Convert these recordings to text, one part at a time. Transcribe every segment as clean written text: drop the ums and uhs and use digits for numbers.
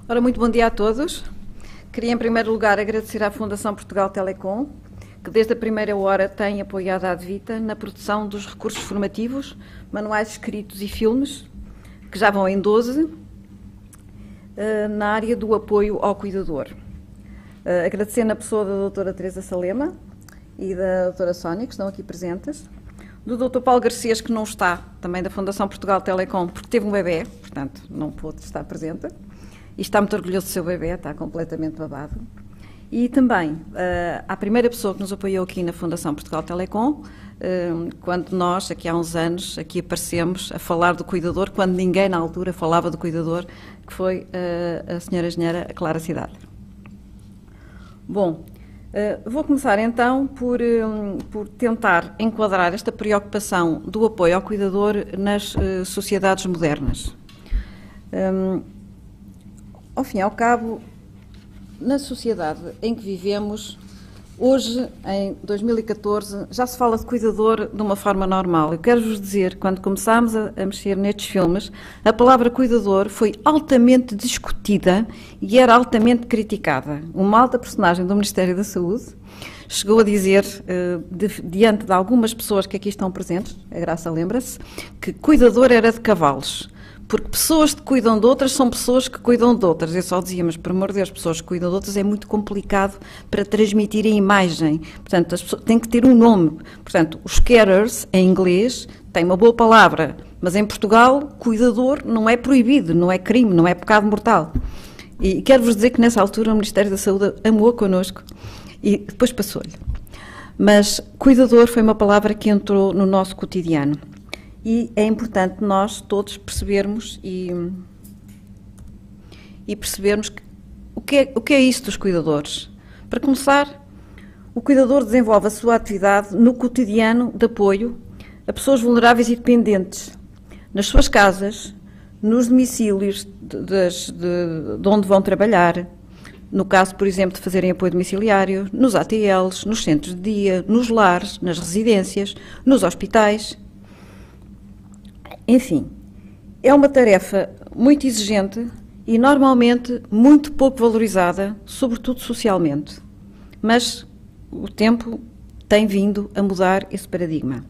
Ora, muito bom dia a todos. Queria, em primeiro lugar, agradecer à Fundação Portugal Telecom, que desde a primeira hora tem apoiado a Advita na produção dos recursos formativos, manuais escritos e filmes, que já vão em 12, na área do apoio ao cuidador. Agradecer na pessoa da doutora Teresa Salema e da doutora Sónia, que estão aqui presentes, do doutor Paulo Garcês, que não está, também da Fundação Portugal Telecom, porque teve um bebê, portanto não pôde estar presente, e está muito orgulhoso do seu bebê, está completamente babado. E também à primeira pessoa que nos apoiou aqui na Fundação Portugal Telecom, quando nós, aqui há uns anos, aqui aparecemos a falar do cuidador, quando ninguém na altura falava do cuidador, que foi a senhora engenheira Clara Cidade. Bom, vou começar então por tentar enquadrar esta preocupação do apoio ao cuidador nas sociedades modernas. Ao fim e ao cabo, na sociedade em que vivemos, hoje, em 2014, já se fala de cuidador de uma forma normal. Eu quero-vos dizer, quando começámos a mexer nestes filmes, a palavra cuidador foi altamente discutida e era altamente criticada. Uma alta personagem do Ministério da Saúde chegou a dizer, diante de algumas pessoas que aqui estão presentes, a Graça lembra-se, que cuidador era de cavalos. Porque pessoas que cuidam de outras são pessoas que cuidam de outras. Eu só dizia, mas por amor de Deus, pessoas que cuidam de outras é muito complicado para transmitir a imagem. Portanto, as pessoas têm que ter um nome. Portanto, os carers, em inglês, têm uma boa palavra, mas em Portugal, cuidador não é proibido, não é crime, não é pecado mortal. E quero-vos dizer que nessa altura o Ministério da Saúde amou connosco e depois passou-lhe. Mas cuidador foi uma palavra que entrou no nosso cotidiano. E é importante nós todos percebermos e percebermos o que é isso dos cuidadores. Para começar, o cuidador desenvolve a sua atividade no cotidiano de apoio a pessoas vulneráveis e dependentes, nas suas casas, nos domicílios de onde vão trabalhar, no caso, por exemplo, de fazerem apoio domiciliário, nos ATLs, nos centros de dia, nos lares, nas residências, nos hospitais. Enfim, é uma tarefa muito exigente e normalmente muito pouco valorizada, sobretudo socialmente. Mas o tempo tem vindo a mudar esse paradigma.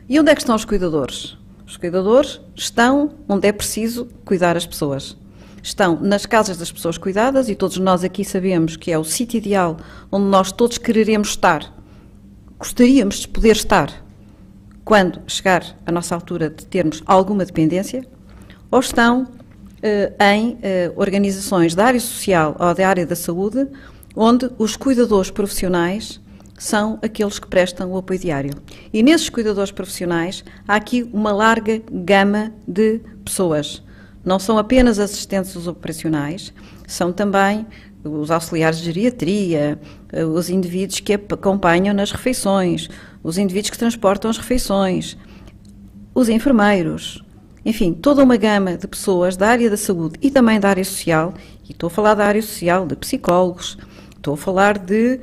E onde é que estão os cuidadores? Os cuidadores estão onde é preciso cuidar as pessoas. Estão nas casas das pessoas cuidadas e todos nós aqui sabemos que é o sítio ideal onde nós todos quereremos estar. Gostaríamos de poder estar quando chegar a nossa altura de termos alguma dependência, ou estão em organizações da área social ou da área da saúde, onde os cuidadores profissionais são aqueles que prestam o apoio diário. E nesses cuidadores profissionais há aqui uma larga gama de pessoas. Não são apenas assistentes operacionais, são também os auxiliares de geriatria, os indivíduos que acompanham nas refeições, os indivíduos que transportam as refeições, os enfermeiros, enfim, toda uma gama de pessoas da área da saúde e também da área social, e estou a falar da área social, de psicólogos, estou a falar de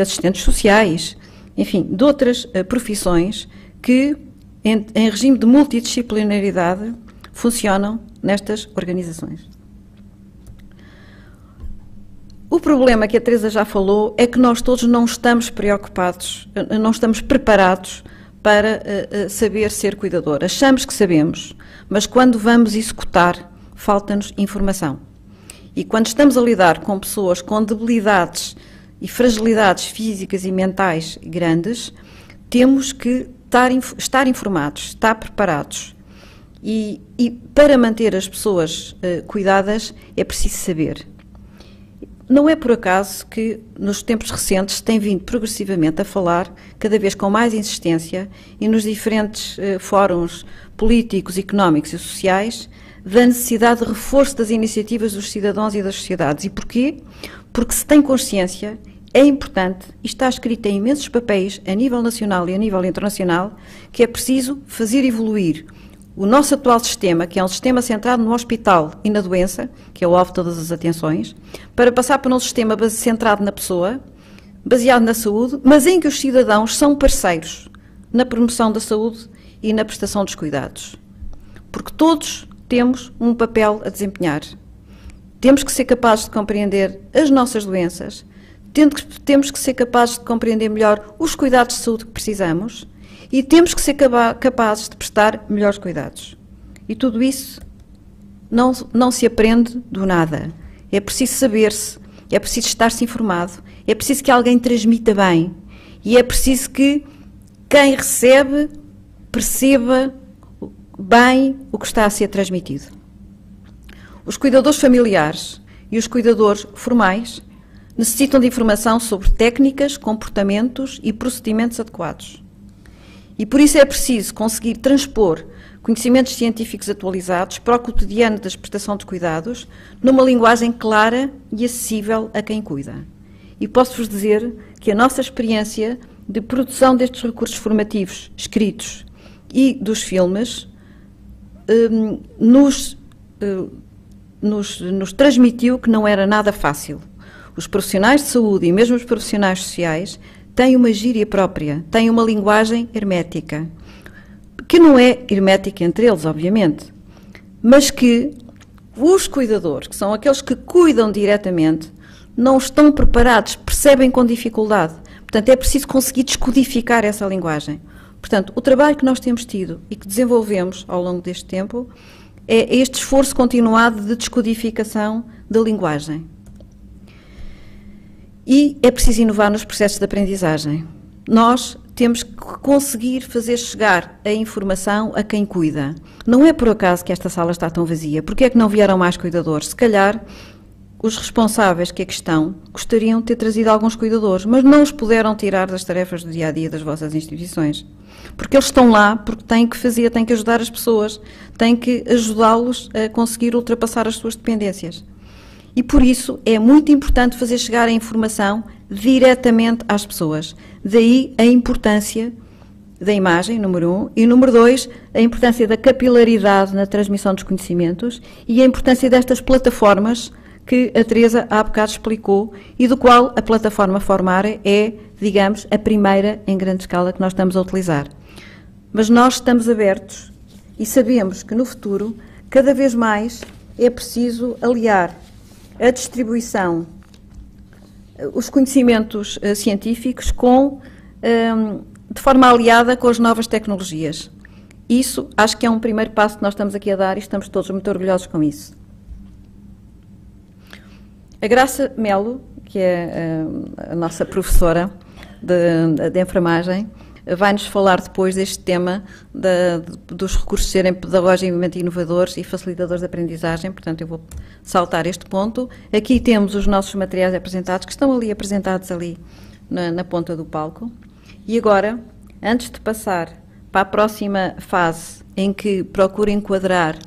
assistentes sociais, enfim, de outras profissões que, em regime de multidisciplinaridade, funcionam nestas organizações. O problema que a Teresa já falou é que nós todos não estamos preocupados, não estamos preparados para saber ser cuidador. Achamos que sabemos, mas quando vamos executar, falta-nos informação. E quando estamos a lidar com pessoas com debilidades e fragilidades físicas e mentais grandes, temos que estar informados, estar preparados. E para manter as pessoas cuidadas é preciso saber. Não é por acaso que, nos tempos recentes, se tem vindo progressivamente a falar, cada vez com mais insistência, e nos diferentes fóruns políticos, económicos e sociais, da necessidade de reforço das iniciativas dos cidadãos e das sociedades. E porquê? Porque se tem consciência, é importante, e está escrito em imensos papéis, a nível nacional e a nível internacional, que é preciso fazer evoluir o nosso atual sistema, que é um sistema centrado no hospital e na doença, que é o alvo de todas as atenções, para passar para um sistema centrado na pessoa, baseado na saúde, mas em que os cidadãos são parceiros na promoção da saúde e na prestação dos cuidados. Porque todos temos um papel a desempenhar. Temos que ser capazes de compreender as nossas doenças, temos que ser capazes de compreender melhor os cuidados de saúde que precisamos e temos que ser capazes de prestar melhores cuidados. E tudo isso não se aprende do nada. É preciso saber-se, é preciso estar-se informado, é preciso que alguém transmita bem e é preciso que quem recebe perceba bem o que está a ser transmitido. Os cuidadores familiares e os cuidadores formais necessitam de informação sobre técnicas, comportamentos e procedimentos adequados. E por isso é preciso conseguir transpor conhecimentos científicos atualizados para o cotidiano da prestação de cuidados numa linguagem clara e acessível a quem cuida. E posso-vos dizer que a nossa experiência de produção destes recursos formativos escritos e dos filmes nos transmitiu que não era nada fácil. Os profissionais de saúde e mesmo os profissionais sociais têm uma gíria própria, têm uma linguagem hermética, que não é hermética entre eles, obviamente, mas que os cuidadores, que são aqueles que cuidam diretamente, não estão preparados, percebem com dificuldade. Portanto, é preciso conseguir descodificar essa linguagem. Portanto, o trabalho que nós temos tido e que desenvolvemos ao longo deste tempo é este esforço continuado de descodificação da linguagem. E é preciso inovar nos processos de aprendizagem. Nós temos que conseguir fazer chegar a informação a quem cuida. Não é por acaso que esta sala está tão vazia. Porque é que não vieram mais cuidadores? Se calhar os responsáveis que aqui estão gostariam de ter trazido alguns cuidadores, mas não os puderam tirar das tarefas do dia-a-dia das vossas instituições. Porque eles estão lá porque têm que fazer, têm que ajudar as pessoas, têm que ajudá-los a conseguir ultrapassar as suas dependências. E por isso é muito importante fazer chegar a informação diretamente às pessoas. Daí a importância da imagem, número 1, e número 2, a importância da capilaridade na transmissão dos conhecimentos e a importância destas plataformas que a Teresa há bocado explicou e do qual a plataforma Formare é, digamos, a primeira em grande escala que nós estamos a utilizar. Mas nós estamos abertos e sabemos que no futuro, cada vez mais, é preciso aliar a distribuição, os conhecimentos científicos de forma aliada com as novas tecnologias. Isso acho que é um primeiro passo que nós estamos aqui a dar e estamos todos muito orgulhosos com isso. A Graça Melo, que é a nossa professora de enfermagem, vai-nos falar depois deste tema dos recursos serem pedagogicamente inovadores e facilitadores de aprendizagem, portanto eu vou saltar este ponto. Aqui temos os nossos materiais apresentados, que estão ali apresentados ali na ponta do palco. E agora, antes de passar para a próxima fase, em que procuro enquadrar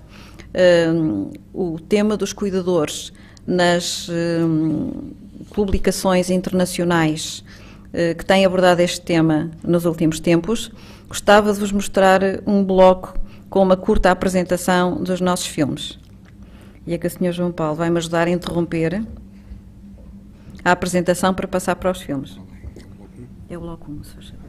o tema dos cuidadores nas publicações internacionais que têm abordado este tema nos últimos tempos, gostava de vos mostrar um bloco com uma curta apresentação dos nossos filmes. E é que o Sr. João Paulo vai me ajudar a interromper a apresentação para passar para os filmes. É o bloco 1, se faz favor.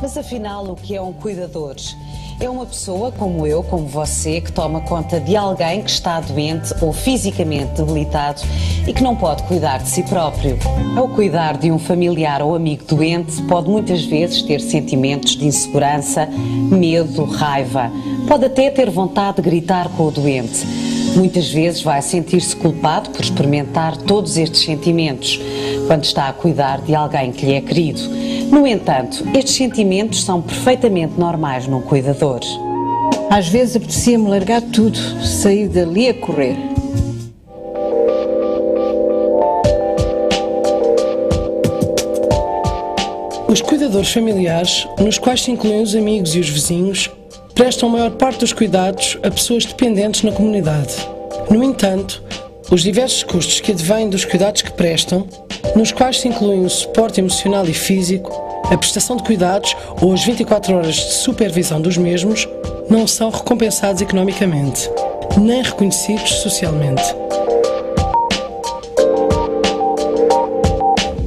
Mas afinal, o que é um cuidador? É uma pessoa como eu, como você, que toma conta de alguém que está doente ou fisicamente debilitado e que não pode cuidar de si próprio. Ao cuidar de um familiar ou amigo doente, pode muitas vezes ter sentimentos de insegurança, medo, raiva. Pode até ter vontade de gritar com o doente. Muitas vezes vai sentir-se culpado por experimentar todos estes sentimentos quando está a cuidar de alguém que lhe é querido. No entanto, estes sentimentos são perfeitamente normais num cuidador. Às vezes apetecia-me largar tudo, sair dali a correr. Os cuidadores cuidadores familiares, nos quais se incluem os amigos e os vizinhos, prestam a maior parte dos cuidados a pessoas dependentes na comunidade. No entanto, os diversos custos que advêm dos cuidados que prestam, nos quais se incluem o suporte emocional e físico, a prestação de cuidados ou as 24 horas de supervisão dos mesmos, não são recompensados economicamente, nem reconhecidos socialmente.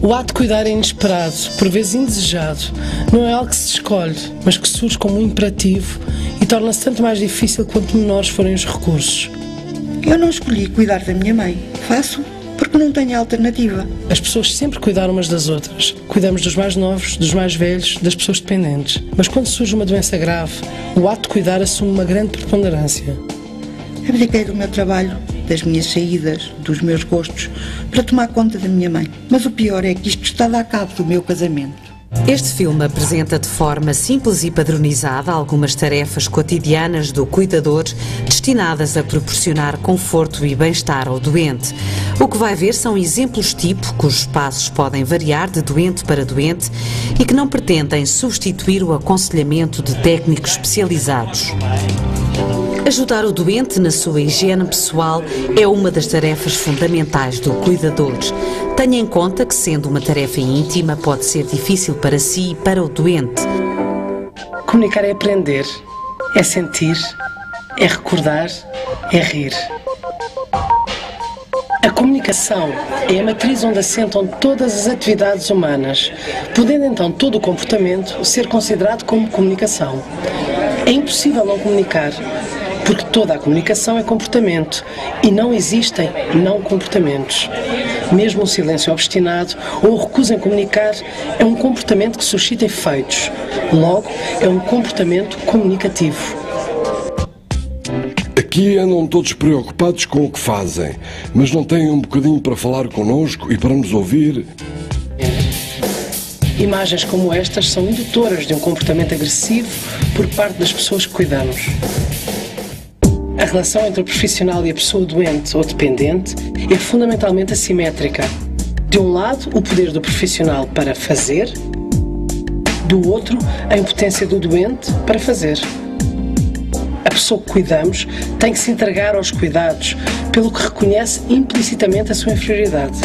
O ato de cuidar é inesperado, por vezes indesejado. Não é algo que se escolhe, mas que surge como um imperativo e torna-se tanto mais difícil quanto menores forem os recursos. Eu não escolhi cuidar da minha mãe. Faço porque não tenho alternativa. As pessoas sempre cuidaram umas das outras. Cuidamos dos mais novos, dos mais velhos, das pessoas dependentes. Mas quando surge uma doença grave, o ato de cuidar assume uma grande preponderância. Abdiquei do meu trabalho, das minhas saídas, dos meus gostos, para tomar conta da minha mãe. Mas o pior é que isto está a dar cabo do meu casamento. Este filme apresenta de forma simples e padronizada algumas tarefas cotidianas do cuidador destinadas a proporcionar conforto e bem-estar ao doente. O que vai ver são exemplos tipo, cujos passos podem variar de doente para doente e que não pretendem substituir o aconselhamento de técnicos especializados. Ajudar o doente na sua higiene pessoal é uma das tarefas fundamentais do cuidador. Tenha em conta que, sendo uma tarefa íntima, pode ser difícil para si e para o doente. Comunicar é aprender, é sentir, é recordar, é rir. A comunicação é a matriz onde assentam todas as atividades humanas, podendo então todo o comportamento ser considerado como comunicação. É impossível não comunicar, porque toda a comunicação é comportamento e não existem não comportamentos. Mesmo o silêncio obstinado ou o recuso em comunicar é um comportamento que suscita efeitos. Logo, é um comportamento comunicativo. Aqui andam todos preocupados com o que fazem, mas não têm um bocadinho para falar connosco e para nos ouvir? Imagens como estas são indutoras de um comportamento agressivo por parte das pessoas que cuidamos. A relação entre o profissional e a pessoa doente ou dependente é fundamentalmente assimétrica. De um lado, o poder do profissional para fazer, do outro, a impotência do doente para fazer. A pessoa que cuidamos tem que se entregar aos cuidados, pelo que reconhece implicitamente a sua inferioridade.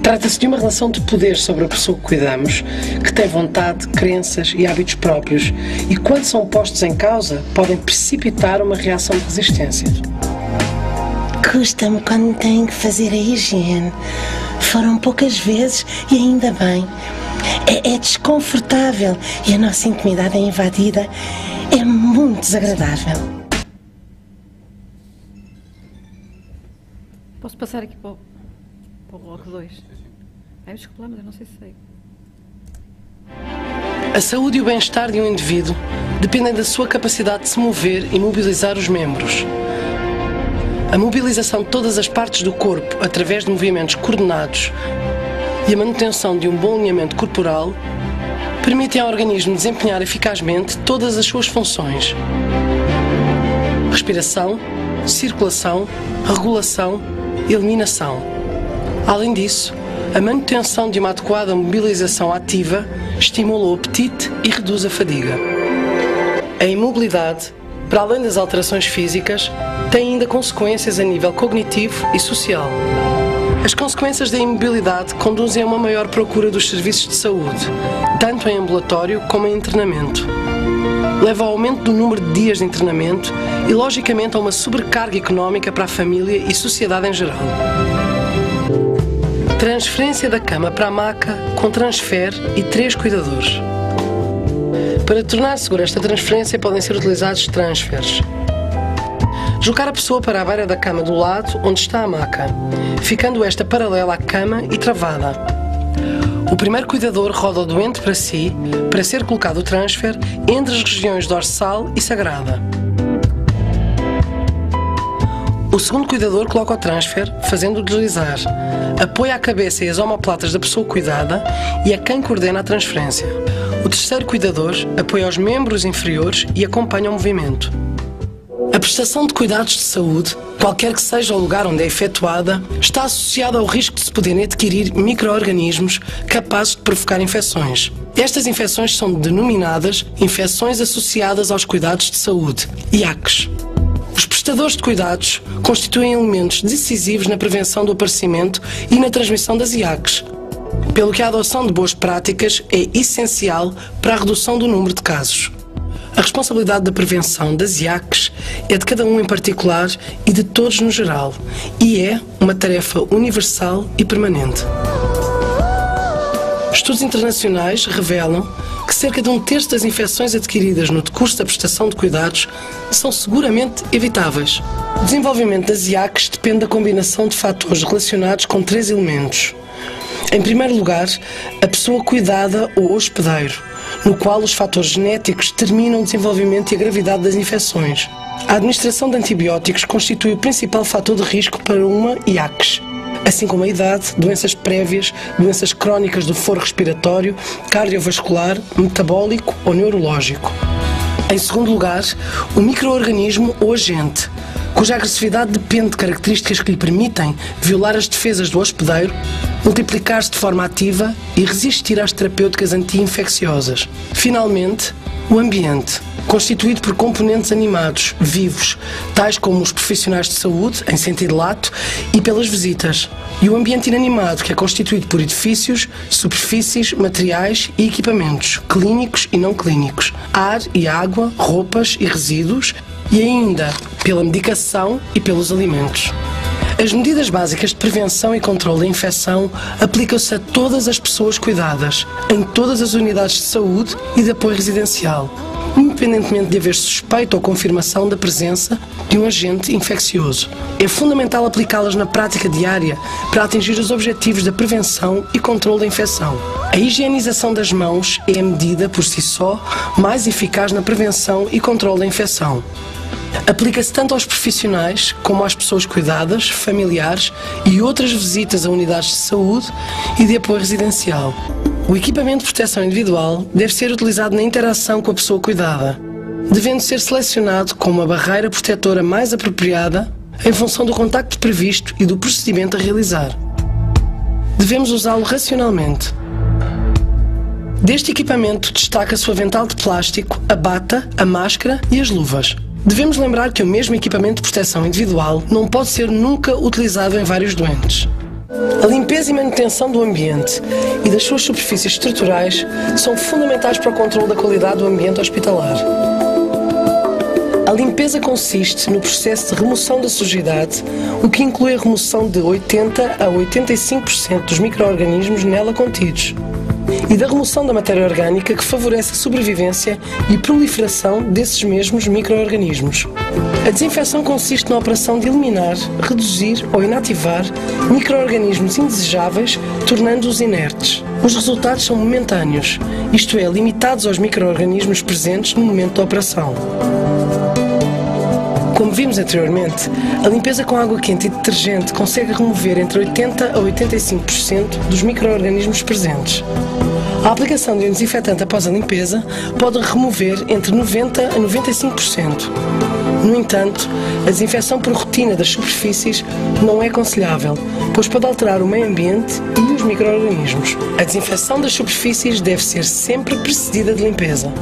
Trata-se de uma relação de poder sobre a pessoa que cuidamos, que tem vontade, crenças e hábitos próprios, e quando são postos em causa, podem precipitar uma reação de resistência. Custa-me quando tenho que fazer a higiene. Foram poucas vezes e ainda bem. É desconfortável e a nossa intimidade é invadida. É muito desagradável. Posso passar aqui para o bloco 2? Desculpa lá, mas eu não sei se sei. A saúde e o bem-estar de um indivíduo dependem da sua capacidade de se mover e mobilizar os membros. A mobilização de todas as partes do corpo através de movimentos coordenados e a manutenção de um bom alinhamento corporal permitem ao organismo desempenhar eficazmente todas as suas funções: respiração, circulação, regulação e eliminação. Além disso, a manutenção de uma adequada mobilização ativa estimula o apetite e reduz a fadiga. A imobilidade, para além das alterações físicas, tem ainda consequências a nível cognitivo e social. As consequências da imobilidade conduzem a uma maior procura dos serviços de saúde, tanto em ambulatório como em internamento. Leva ao aumento do número de dias de internamento e, logicamente, a uma sobrecarga económica para a família e sociedade em geral. Transferência da cama para a maca com transfer e 3 cuidadores. Para tornar segura esta transferência podem ser utilizados transfers. Deslocar a pessoa para a beira da cama do lado onde está a maca, ficando esta paralela à cama e travada. O primeiro cuidador roda o doente para si, para ser colocado o transfer entre as regiões dorsal e sagrada. O segundo cuidador coloca o transfer, fazendo-o deslizar. Apoia a cabeça e as omoplatas da pessoa cuidada e é quem coordena a transferência. O terceiro cuidador apoia os membros inferiores e acompanha o movimento. A prestação de cuidados de saúde, qualquer que seja o lugar onde é efetuada, está associada ao risco de se poderem adquirir micro-organismos capazes de provocar infecções. Estas infecções são denominadas infecções associadas aos cuidados de saúde, IACs. Os prestadores de cuidados constituem elementos decisivos na prevenção do aparecimento e na transmissão das IACs, pelo que a adoção de boas práticas é essencial para a redução do número de casos. A responsabilidade da prevenção das IACs é de cada um em particular e de todos no geral, e é uma tarefa universal e permanente. Estudos internacionais revelam que cerca de 1/3 das infecções adquiridas no decurso da prestação de cuidados são seguramente evitáveis. O desenvolvimento das IACs depende da combinação de fatores relacionados com 3 elementos. Em primeiro lugar, a pessoa cuidada ou hospedeiro, no qual os fatores genéticos determinam o desenvolvimento e a gravidade das infecções. A administração de antibióticos constitui o principal fator de risco para uma IACs, assim como a idade, doenças prévias, doenças crónicas do foro respiratório, cardiovascular, metabólico ou neurológico. Em segundo lugar, o micro-organismo ou agente, cuja agressividade depende de características que lhe permitem violar as defesas do hospedeiro, multiplicar-se de forma ativa e resistir às terapêuticas anti-infecciosas. Finalmente, o ambiente, constituído por componentes animados, vivos, tais como os profissionais de saúde, em sentido lato, e pelas visitas. E o ambiente inanimado, que é constituído por edifícios, superfícies, materiais e equipamentos, clínicos e não clínicos, ar e água, roupas e resíduos, e ainda pela medicação e pelos alimentos. As medidas básicas de prevenção e controle da infecção aplicam-se a todas as pessoas cuidadas, em todas as unidades de saúde e de apoio residencial, independentemente de haver suspeita ou confirmação da presença de um agente infeccioso. É fundamental aplicá-las na prática diária para atingir os objetivos da prevenção e controle da infecção. A higienização das mãos é a medida, por si só, mais eficaz na prevenção e controle da infecção. Aplica-se tanto aos profissionais como às pessoas cuidadas, familiares e outras visitas a unidades de saúde e de apoio residencial. O equipamento de proteção individual deve ser utilizado na interação com a pessoa cuidada, devendo ser selecionado com uma barreira protetora mais apropriada em função do contacto previsto e do procedimento a realizar. Devemos usá-lo racionalmente. Deste equipamento destaca-se o avental de plástico, a bata, a máscara e as luvas. Devemos lembrar que o mesmo equipamento de proteção individual não pode ser nunca utilizado em vários doentes. A limpeza e manutenção do ambiente e das suas superfícies estruturais são fundamentais para o controle da qualidade do ambiente hospitalar. A limpeza consiste no processo de remoção da sujidade, o que inclui a remoção de 80% a 85% dos micro-organismos nela contidos, e da remoção da matéria orgânica que favorece a sobrevivência e proliferação desses mesmos micro-organismos. A desinfecção consiste na operação de eliminar, reduzir ou inativar micro-organismos indesejáveis, tornando-os inertes. Os resultados são momentâneos, isto é, limitados aos micro-organismos presentes no momento da operação. Como vimos anteriormente, a limpeza com água quente e detergente consegue remover entre 80% a 85% dos micro-organismos presentes. A aplicação de um desinfetante após a limpeza pode remover entre 90% a 95%. No entanto, a desinfecção por rotina das superfícies não é aconselhável, pois pode alterar o meio ambiente e os micro-organismos. A desinfecção das superfícies deve ser sempre precedida de limpeza.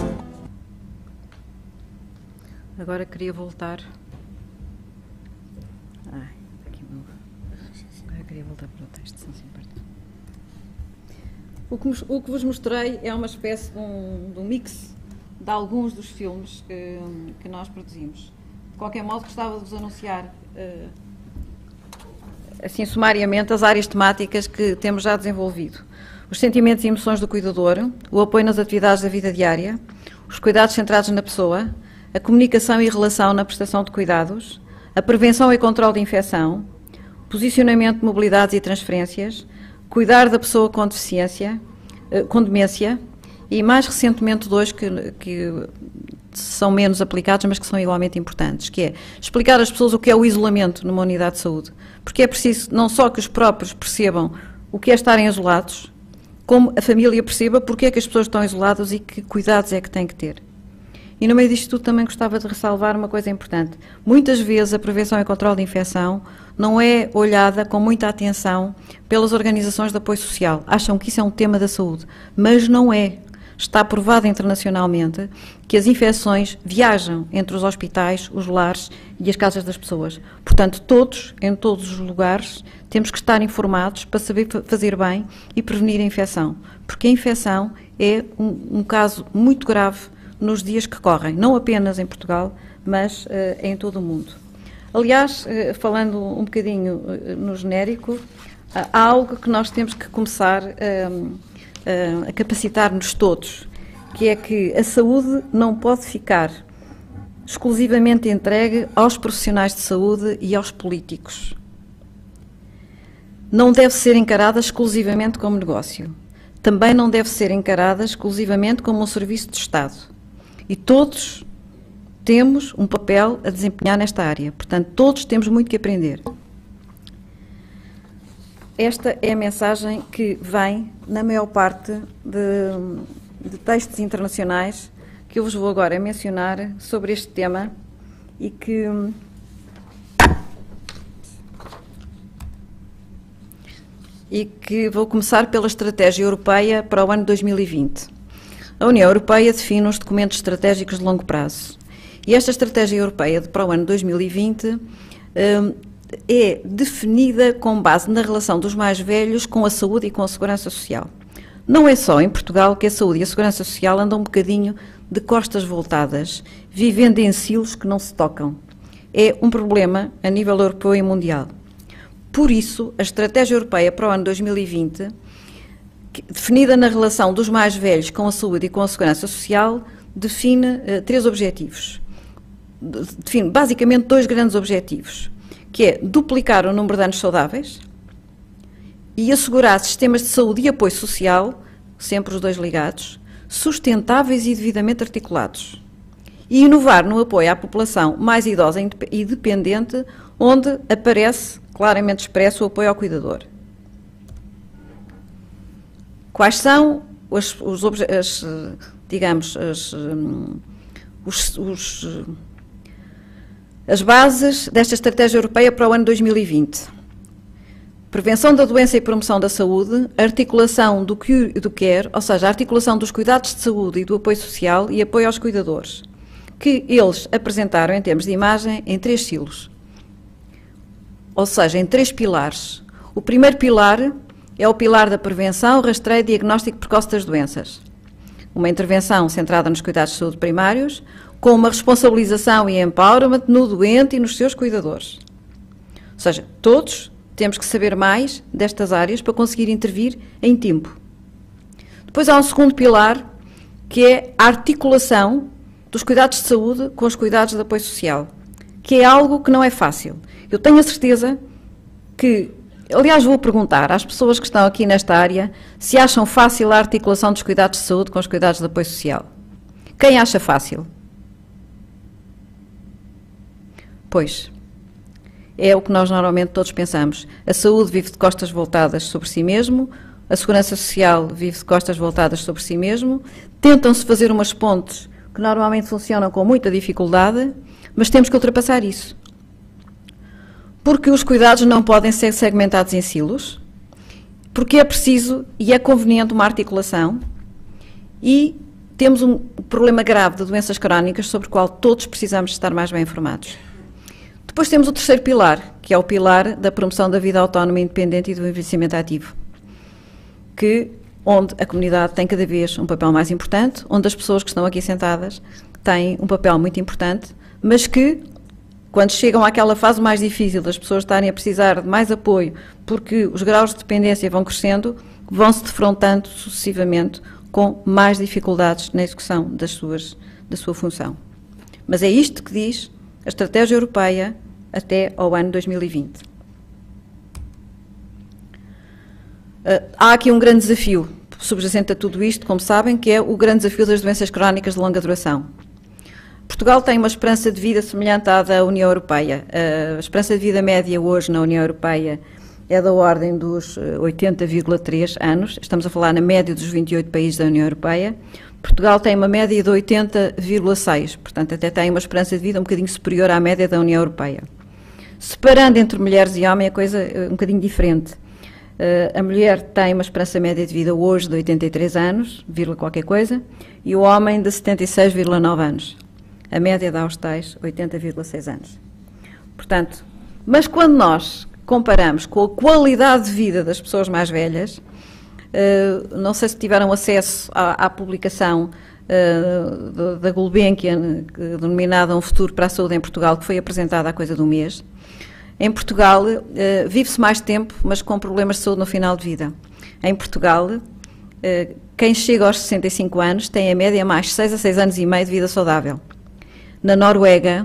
Agora queria voltar. Agora queria voltar para o texto, sem o que vos mostrei é uma espécie de um mix de alguns dos filmes que nós produzimos. De qualquer modo, gostava de vos anunciar, assim sumariamente, as áreas temáticas que temos já desenvolvido. Os sentimentos e emoções do cuidador, o apoio nas atividades da vida diária, os cuidados centrados na pessoa, a comunicação e relação na prestação de cuidados, a prevenção e controle de infecção, posicionamento de mobilidades e transferências, cuidar da pessoa com deficiência, com demência, e mais recentemente dois que são menos aplicados, mas que são igualmente importantes, que é explicar às pessoas o que é o isolamento numa unidade de saúde, porque é preciso não só que os próprios percebam o que é estarem isolados, como a família perceba porque é que as pessoas estão isoladas e que cuidados é que têm que ter. E no meio disto tudo também gostava de ressalvar uma coisa importante. Muitas vezes a prevenção e controle de infecção não é olhada com muita atenção pelas organizações de apoio social. Acham que isso é um tema da saúde, mas não é. Está provado internacionalmente que as infecções viajam entre os hospitais, os lares e as casas das pessoas. Portanto, todos, em todos os lugares, temos que estar informados para saber fazer bem e prevenir a infecção. Porque a infecção é um caso muito grave nos dias que correm, não apenas em Portugal, mas em todo o mundo. Aliás, falando um bocadinho no genérico, há algo que nós temos que começar a capacitar-nos todos, que é que a saúde não pode ficar exclusivamente entregue aos profissionais de saúde e aos políticos. Não deve ser encarada exclusivamente como negócio. Também não deve ser encarada exclusivamente como um serviço de Estado. E todos temos um papel a desempenhar nesta área. Portanto, todos temos muito que aprender. Esta é a mensagem que vem na maior parte de textos internacionais que eu vos vou agora mencionar sobre este tema e que vou começar pela Estratégia Europeia para o ano 2020. A União Europeia define os documentos estratégicos de longo prazo. E esta Estratégia Europeia para o ano 2020 é definida com base na relação dos mais velhos com a saúde e com a segurança social. Não é só em Portugal que a saúde e a segurança social andam um bocadinho de costas voltadas, vivendo em silos que não se tocam. É um problema a nível europeu e mundial. Por isso, a Estratégia Europeia para o ano 2020, definida na relação dos mais velhos com a saúde e com a segurança social, define 3 objetivos. Define basicamente 2 grandes objetivos, que é duplicar o número de anos saudáveis e assegurar sistemas de saúde e apoio social, sempre os 2 ligados, sustentáveis e devidamente articulados. E inovar no apoio à população mais idosa e dependente, onde aparece claramente expresso o apoio ao cuidador. Quais são as bases desta Estratégia Europeia para o ano 2020? Prevenção da doença e promoção da saúde, articulação do care, ou seja, a articulação dos cuidados de saúde e do apoio social e apoio aos cuidadores, que eles apresentaram em termos de imagem em 3 silos, ou seja, em 3 pilares. O primeiro pilar é o pilar da prevenção, rastreio e diagnóstico precoce das doenças. Uma intervenção centrada nos cuidados de saúde primários, com uma responsabilização e empowerment no doente e nos seus cuidadores. Ou seja, todos temos que saber mais destas áreas para conseguir intervir em tempo. Depois há um segundo pilar, que é a articulação dos cuidados de saúde com os cuidados de apoio social, que é algo que não é fácil. Eu tenho a certeza que, aliás, vou perguntar às pessoas que estão aqui nesta área se acham fácil a articulação dos cuidados de saúde com os cuidados de apoio social. Quem acha fácil? Pois, é o que nós normalmente todos pensamos. A saúde vive de costas voltadas sobre si mesmo, a segurança social vive de costas voltadas sobre si mesmo, tentam-se fazer umas pontes que normalmente funcionam com muita dificuldade, mas temos que ultrapassar isso. Porque os cuidados não podem ser segmentados em silos, porque é preciso e é conveniente uma articulação e temos um problema grave de doenças crónicas sobre o qual todos precisamos estar mais bem informados. Depois temos o terceiro pilar, que é o pilar da promoção da vida autónoma, independente e do envelhecimento ativo, onde a comunidade tem cada vez um papel mais importante, onde as pessoas que estão aqui sentadas têm um papel muito importante, mas que, quando chegam àquela fase mais difícil das pessoas estarem a precisar de mais apoio, porque os graus de dependência vão crescendo, vão-se defrontando sucessivamente com mais dificuldades na execução da sua função. Mas é isto que diz a Estratégia Europeia até ao ano 2020. Há aqui um grande desafio subjacente a tudo isto, como sabem, que é o grande desafio das doenças crónicas de longa duração. Portugal tem uma esperança de vida semelhante à da União Europeia. A esperança de vida média hoje na União Europeia é da ordem dos 80,3 anos, estamos a falar na média dos 28 países da União Europeia. Portugal tem uma média de 80,6, portanto até tem uma esperança de vida um bocadinho superior à média da União Europeia. Separando entre mulheres e homens, a coisa é um bocadinho diferente. A mulher tem uma esperança média de vida hoje de 83 anos, vírgula qualquer coisa, e o homem de 76,9 anos. A média dá aos tais 80,6 anos. Portanto, mas quando nós comparamos com a qualidade de vida das pessoas mais velhas, não sei se tiveram acesso à publicação da Gulbenkian, denominada Um Futuro para a Saúde em Portugal, que foi apresentada há coisa de um mês. Em Portugal, vive-se mais tempo, mas com problemas de saúde no final de vida. Em Portugal, quem chega aos 65 anos tem a média mais 6 a 6 anos e meio de vida saudável. Na Noruega,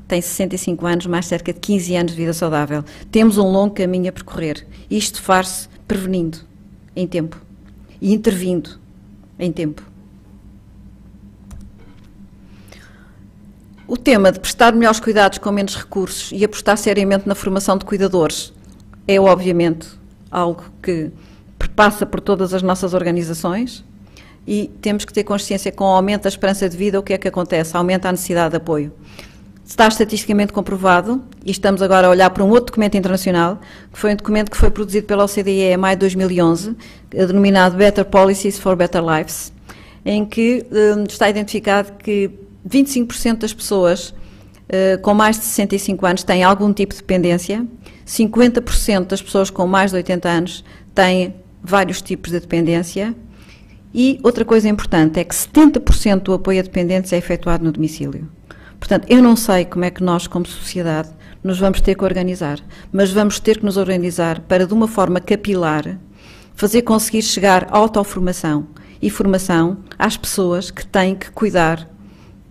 tem 65 anos, mais cerca de 15 anos de vida saudável. Temos um longo caminho a percorrer. Isto faz-se prevenindo em tempo e intervindo em tempo. O tema de prestar melhores cuidados com menos recursos e apostar seriamente na formação de cuidadores é, obviamente, algo que passa por todas as nossas organizações e temos que ter consciência que com o aumento da esperança de vida, o que é que acontece? Aumenta a necessidade de apoio. Está estatisticamente comprovado, e estamos agora a olhar para um outro documento internacional, que foi um documento que foi produzido pela OCDE em maio de 2011, denominado Better Policies for Better Lives, em que está identificado que 25% das pessoas com mais de 65 anos têm algum tipo de dependência, 50% das pessoas com mais de 80 anos têm vários tipos de dependência, e outra coisa importante é que 70% do apoio a dependentes é efetuado no domicílio. Portanto, eu não sei como é que nós, como sociedade, nos vamos ter que organizar, mas vamos ter que nos organizar para, de uma forma capilar, fazer conseguir chegar à autoformação e formação às pessoas que têm que cuidar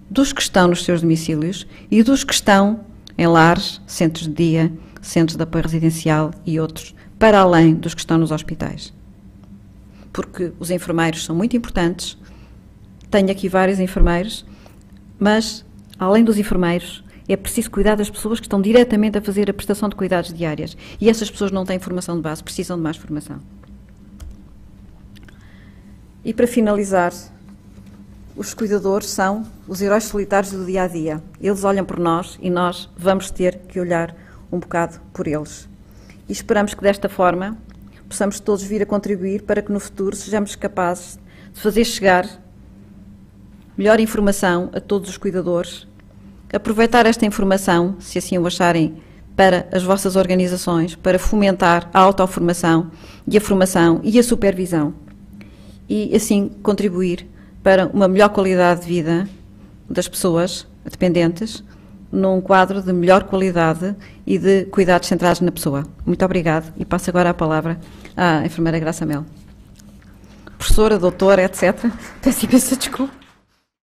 dos que estão nos seus domicílios e dos que estão em lares, centros de dia, centros de apoio residencial e outros, para além dos que estão nos hospitais. Porque os enfermeiros são muito importantes, tenho aqui vários enfermeiros, mas além dos enfermeiros, é preciso cuidar das pessoas que estão diretamente a fazer a prestação de cuidados diárias. E essas pessoas não têm formação de base, precisam de mais formação. E para finalizar, os cuidadores são os heróis solitários do dia-a-dia. Eles olham por nós e nós vamos ter que olhar um bocado por eles. E esperamos que desta forma possamos todos vir a contribuir para que no futuro sejamos capazes de fazer chegar melhor informação a todos os cuidadores, aproveitar esta informação, se assim o acharem, para as vossas organizações, para fomentar a autoformação e a formação e a supervisão e assim contribuir para uma melhor qualidade de vida das pessoas dependentes num quadro de melhor qualidade e de cuidados centrados na pessoa. Muito obrigada e passo agora a palavra à enfermeira Graça Mel. Professora, doutora, etc. Peço imensa desculpa.